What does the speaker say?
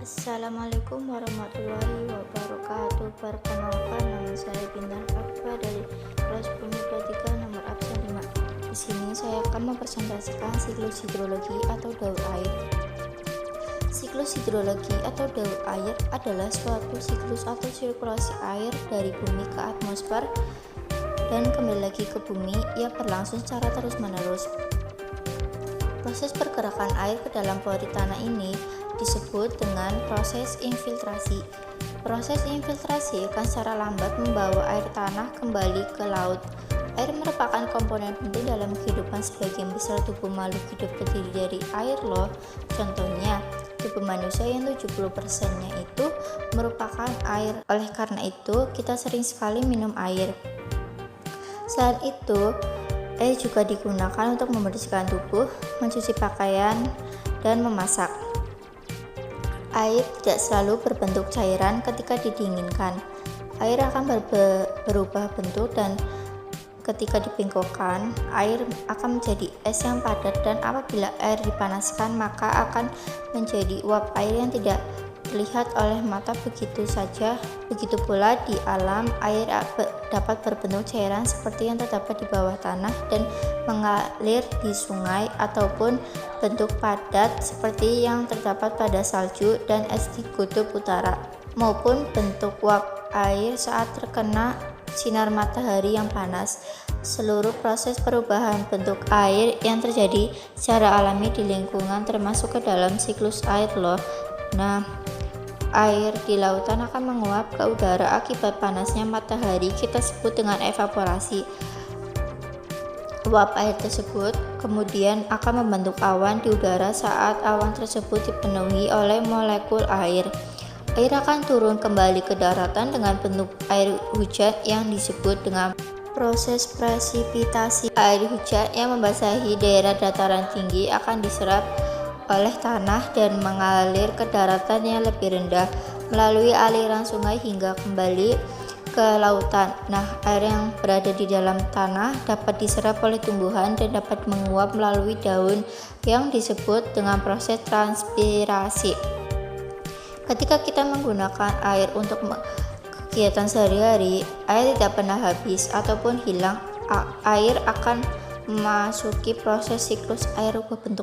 Assalamualaikum warahmatullahi wabarakatuh. Perkenalkan, nama saya Bintang Fatwa dari kelas 10 nomor absen 5. Di sini saya akan mempresentasikan siklus hidrologi atau daur air. Siklus hidrologi atau daur air adalah suatu siklus atau sirkulasi air dari bumi ke atmosfer dan kembali lagi ke bumi yang berlangsung secara terus-menerus. Proses pergerakan air ke dalam pori tanah ini disebut dengan proses infiltrasi. Proses infiltrasi akan secara lambat membawa air tanah kembali ke laut. Air merupakan komponen penting dalam kehidupan sebagian besar tubuh makhluk hidup terdiri dari air loh. Contohnya, tubuh manusia yang 70%-nya itu merupakan air. Oleh karena itu, kita sering sekali minum air. Selain itu, air juga digunakan untuk membersihkan tubuh, mencuci pakaian, dan memasak. Air tidak selalu berbentuk cairan ketika didinginkan. Air akan berubah bentuk dan ketika dibengkokkan, air akan menjadi es yang padat, dan apabila air dipanaskan maka akan menjadi uap air yang tidak terlihat oleh mata begitu saja. Begitu pula di alam, air dapat berbentuk cairan seperti yang terdapat di bawah tanah dan mengalir di sungai, ataupun bentuk padat seperti yang terdapat pada salju dan es di kutub utara, maupun bentuk uap air saat terkena sinar matahari yang panas. Seluruh proses perubahan bentuk air yang terjadi secara alami di lingkungan termasuk ke dalam siklus air loh. Nah, air di lautan akan menguap ke udara akibat panasnya matahari, kita sebut dengan evaporasi. Uap air tersebut kemudian akan membentuk awan di udara. Saat awan tersebut dipenuhi oleh molekul air, air akan turun kembali ke daratan dengan bentuk air hujan yang disebut dengan proses presipitasi. Air hujan yang membasahi daerah dataran tinggi akan diserap oleh tanah dan mengalir ke daratan yang lebih rendah melalui aliran sungai hingga kembali ke lautan. Nah, air yang berada di dalam tanah dapat diserap oleh tumbuhan dan dapat menguap melalui daun yang disebut dengan proses transpirasi. Ketika kita menggunakan air untuk kegiatan sehari-hari, air tidak pernah habis ataupun hilang. Air akan memasuki proses siklus air berbentuk